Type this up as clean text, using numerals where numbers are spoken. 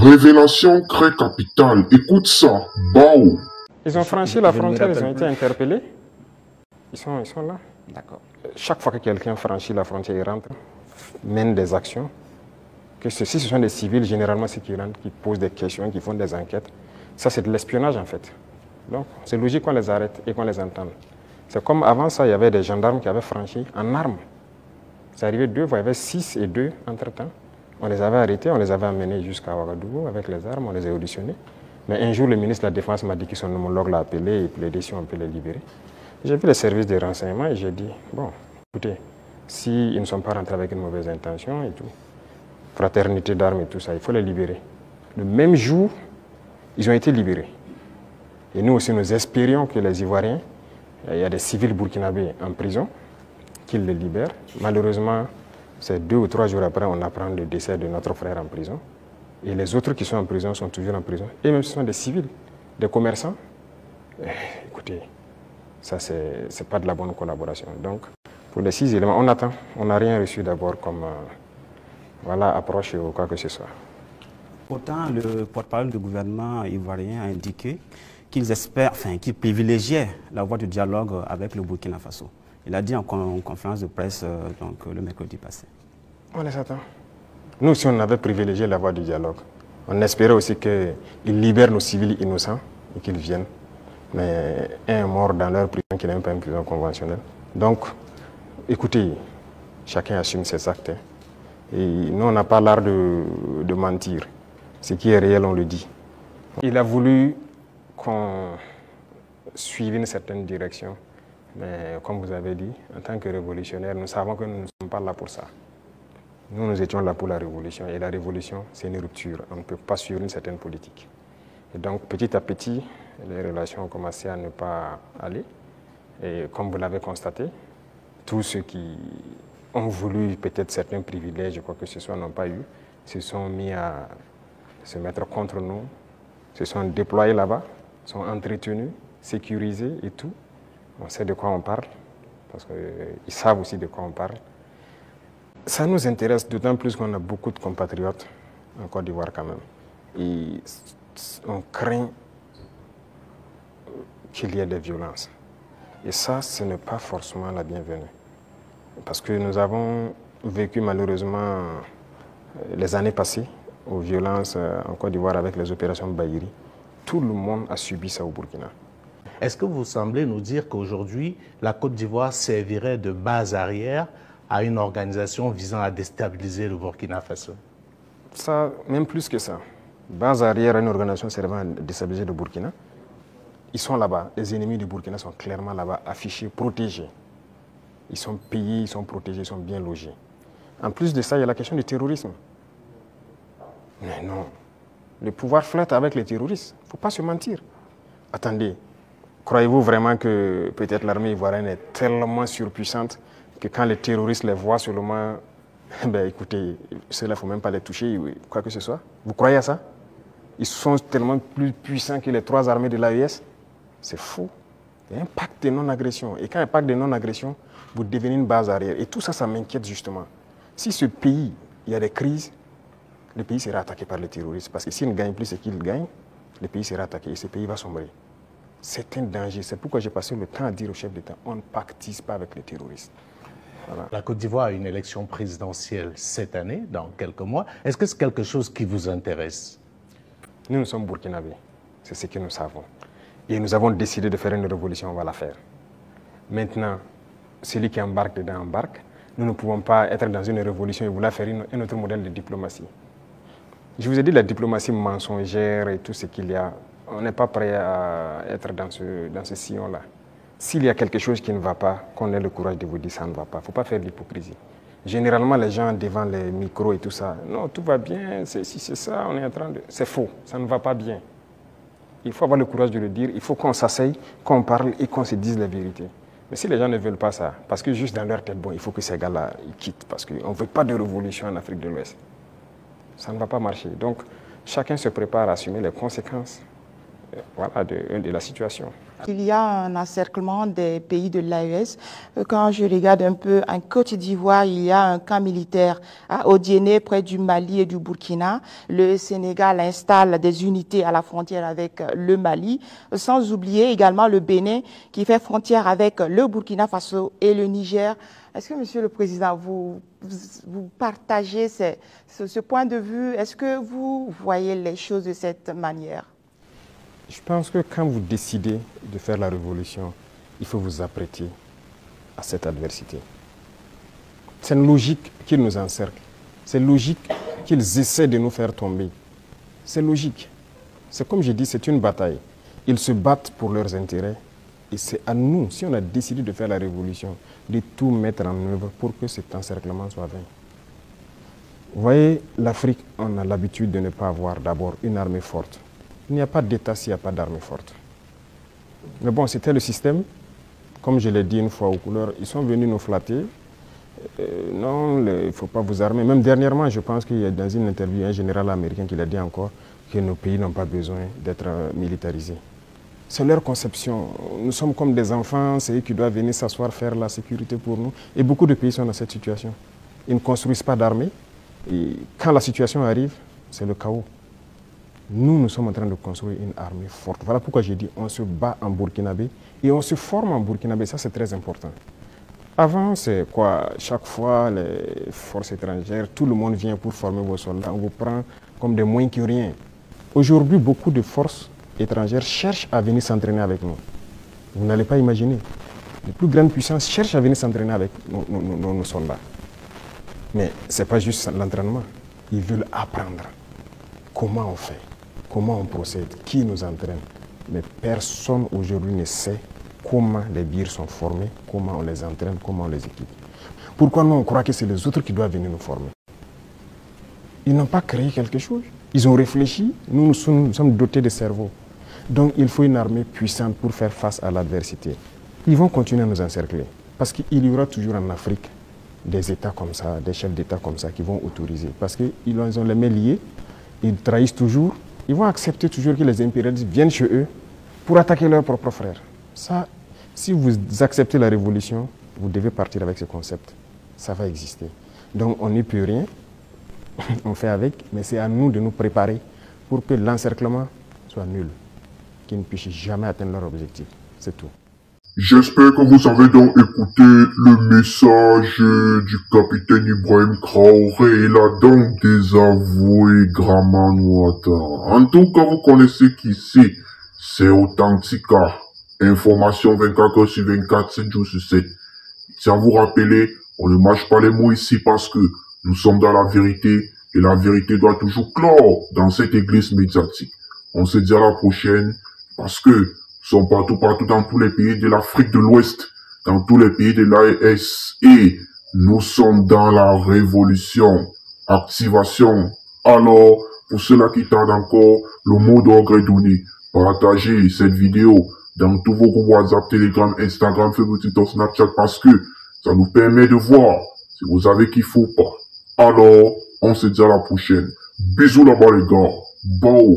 Révélation très capitale. Écoute ça. Bao. Ils ont franchi la frontière, ils ont été interpellés. Ils sont là. D'accord. Chaque fois que quelqu'un franchit la frontière, il rentre, mène des actions. Que si ce sont des civils, généralement, c'est qui rentrent, qui posent des questions, qui font des enquêtes. Ça, c'est de l'espionnage, en fait. Donc, c'est logique qu'on les arrête et qu'on les entende. C'est comme avant ça, il y avait des gendarmes qui avaient franchi en armes. C'est arrivé 2 fois, il y avait 6 et 2 entre-temps. On les avait arrêtés, on les avait amenés jusqu'à Ouagadougou avec les armes, on les a auditionnés. Mais un jour, le ministre de la Défense m'a dit que son homologue l'a appelé et plaidé si on peut les libérer. J'ai vu les services de renseignement et j'ai dit, bon, écoutez, s'ils ne sont pas rentrés avec une mauvaise intention et tout, fraternité d'armes et tout ça, il faut les libérer. Le même jour, ils ont été libérés. Et nous aussi, nous espérions que les Ivoiriens, il y a des civils burkinabés en prison, qu'ils les libèrent. Malheureusement, c'est 2 ou 3 jours après, on apprend le décès de notre frère en prison. Et les autres qui sont en prison sont toujours en prison. Et même ce sont des civils, des commerçants. Écoutez, ça, c'est pas de la bonne collaboration. Donc, pour les 6 éléments, on attend. On n'a rien reçu d'abord comme approche ou quoi que ce soit. Pourtant, le porte-parole du gouvernement ivoirien a indiqué qu'ils espèrent, qu'ils privilégiaient la voie du dialogue avec le Burkina Faso. Il a dit en conférence de presse le mercredi passé. On les attend. Nous aussi, on avait privilégié la voie du dialogue. On espérait aussi qu'ils libèrent nos civils innocents et qu'ils viennent. Mais un est mort dans leur prison qui n'est même pas une prison conventionnelle. Donc, écoutez, chacun assume ses actes. Hein. Et nous, on n'a pas l'art de mentir. Ce qui est réel, on le dit. Il a voulu qu'on suive une certaine direction. Mais comme vous avez dit, en tant que révolutionnaires, nous savons que nous ne sommes pas là pour ça. Nous étions là pour la révolution. Et la révolution, c'est une rupture. On ne peut pas suivre une certaine politique. Et donc, petit à petit, les relations ont commencé à ne pas aller. Et comme vous l'avez constaté, tous ceux qui ont voulu peut-être certains privilèges ou quoi que ce soit n'ont pas eu, se sont mis à se mettre contre nous, se sont déployés là-bas, sont entretenus, sécurisés et tout. On sait de quoi on parle, parce qu'ils savent aussi de quoi on parle. Ça nous intéresse d'autant plus qu'on a beaucoup de compatriotes en Côte d'Ivoire quand même. Et on craint qu'il y ait des violences. Et ça, ce n'est pas forcément la bienvenue. Parce que nous avons vécu malheureusement les années passées aux violences en Côte d'Ivoire avec les opérations Bahiri. Tout le monde a subi ça au Burkina. Est-ce que vous semblez nous dire qu'aujourd'hui, la Côte d'Ivoire servirait de base arrière à une organisation visant à déstabiliser le Burkina Faso? Ça, même plus que ça. Base arrière à une organisation servant à déstabiliser le Burkina. Ils sont là-bas. Les ennemis du Burkina sont clairement là-bas, affichés, protégés. Ils sont payés, ils sont protégés, ils sont bien logés. En plus de ça, il y a la question du terrorisme. Mais non. Le pouvoir flotte avec les terroristes. Il ne faut pas se mentir. Attendez. Croyez-vous vraiment que peut-être l'armée ivoirienne est tellement surpuissante que quand les terroristes les voient seulement, ben écoutez, ceux-là, il ne faut même pas les toucher, quoi que ce soit. Vous croyez à ça? Ils sont tellement plus puissants que les 3 armées de l'AES. C'est faux. Il y a un pacte de non-agression. Et quand il y a un pacte de non-agression, vous devenez une base arrière. Et tout ça, ça m'inquiète justement. Si ce pays, il y a des crises, le pays sera attaqué par les terroristes. Parce que s'ils ne gagnent plus ce qu'ils gagnent, le pays sera attaqué et ce pays va sombrer. C'est un danger. C'est pourquoi j'ai passé le temps à dire au chef d'État, on ne pactise pas avec les terroristes. Voilà. La Côte d'Ivoire a une élection présidentielle cette année, dans quelques mois. Est-ce que c'est quelque chose qui vous intéresse? Nous sommes burkinabés. C'est ce que nous savons. Et nous avons décidé de faire une révolution, on va la faire. Maintenant, celui qui embarque dedans embarque. Nous ne pouvons pas être dans une révolution et vouloir faire un autre modèle de diplomatie. Je vous ai dit la diplomatie mensongère et tout ce qu'il y a. On n'est pas prêt à être dans ce sillon-là. S'il y a quelque chose qui ne va pas, qu'on ait le courage de vous dire ça ne va pas. Il ne faut pas faire de l'hypocrisie. Généralement, les gens devant les micros et tout ça, non, tout va bien, si c'est ça, on est en train de... C'est faux, ça ne va pas bien. Il faut avoir le courage de le dire, il faut qu'on s'asseye, qu'on parle et qu'on se dise la vérité. Mais si les gens ne veulent pas ça, parce que juste dans leur tête, bon, il faut que ces gars-là quittent, parce qu'on ne veut pas de révolution en Afrique de l'Ouest. Ça ne va pas marcher. Donc, chacun se prépare à assumer les conséquences voilà, de la situation. Il y a un encerclement des pays de l'AES. Quand je regarde un peu en Côte d'Ivoire, il y a un camp militaire à Odiéné, près du Mali et du Burkina. Le Sénégal installe des unités à la frontière avec le Mali, sans oublier également le Bénin qui fait frontière avec le Burkina Faso et le Niger. Est-ce que, Monsieur le Président, vous partagez ce point de vue? Est-ce que vous voyez les choses de cette manière? Je pense que quand vous décidez de faire la révolution, il faut vous apprêter à cette adversité. C'est une logique qu'ils nous encerclent. C'est logique qu'ils essaient de nous faire tomber. C'est logique. C'est comme je dis, c'est une bataille. Ils se battent pour leurs intérêts. Et c'est à nous, si on a décidé de faire la révolution, de tout mettre en œuvre pour que cet encerclement soit vaincu. Vous voyez, l'Afrique, on a l'habitude de ne pas avoir d'abord une armée forte. Il n'y a pas d'État s'il n'y a pas d'armée forte. Mais bon, c'était le système. Comme je l'ai dit une fois aux couleurs, ils sont venus nous flatter. Non, il ne faut pas vous armer. Même dernièrement, je pense qu'il y a dans une interview un général américain qui l'a dit encore que nos pays n'ont pas besoin d'être militarisés. C'est leur conception. Nous sommes comme des enfants, c'est eux qui doivent venir s'asseoir, faire la sécurité pour nous. Et beaucoup de pays sont dans cette situation. Ils ne construisent pas d'armée. Et quand la situation arrive, c'est le chaos. Nous sommes en train de construire une armée forte. Voilà pourquoi j'ai dit on se bat en burkinabé et on se forme en burkinabé. Ça, c'est très important. Avant, c'est quoi? Chaque fois, les forces étrangères, tout le monde vient pour former vos soldats. On vous prend comme des moins que rien. Aujourd'hui, beaucoup de forces étrangères cherchent à venir s'entraîner avec nous. Vous n'allez pas imaginer. Les plus grandes puissances cherchent à venir s'entraîner avec nos soldats. Mais ce n'est pas juste l'entraînement. Ils veulent apprendre comment on fait. Comment on procède, qui nous entraîne. Mais personne aujourd'hui ne sait comment les birs sont formés, comment on les entraîne, comment on les équipe. Pourquoi nous on croit que c'est les autres qui doivent venir nous former? Ils n'ont pas créé quelque chose. Ils ont réfléchi, nous sommes dotés de cerveau. Donc il faut une armée puissante pour faire face à l'adversité. Ils vont continuer à nous encercler. Parce qu'il y aura toujours en Afrique des États comme ça, des chefs d'État comme ça qui vont autoriser. Parce qu'ils ont les mains liées, ils trahissent toujours. Ils vont accepter toujours que les impérialistes viennent chez eux pour attaquer leurs propres frères. Ça, si vous acceptez la révolution, vous devez partir avec ce concept. Ça va exister. Donc on n'y peut rien, on fait avec, mais c'est à nous de nous préparer pour que l'encerclement soit nul, qu'ils ne puissent jamais atteindre leur objectif. C'est tout. J'espère que vous avez donc écouté le message du capitaine Ibrahim Traoré. Il a donc désavoué Draman Ouattara. En tout cas, vous connaissez qui c'est Authentica. Information 24 heures sur 24, 7 jours sur 7. Tiens, vous rappeler, on ne mâche pas les mots ici parce que nous sommes dans la vérité et la vérité doit toujours clore dans cette église médiatique. On se dit à la prochaine parce que sont partout dans tous les pays de l'Afrique de l'Ouest, dans tous les pays de l'AES. Et nous sommes dans la révolution. Activation. Alors, pour ceux-là qui tardent encore, le mot d'ordre est donné. Partagez cette vidéo dans tous vos groupes WhatsApp, Telegram, Instagram, Facebook, TikTok, Snapchat, parce que ça nous permet de voir si vous avez kiffé ou pas. Alors, on se dit à la prochaine. Bisous là-bas les gars. Bon.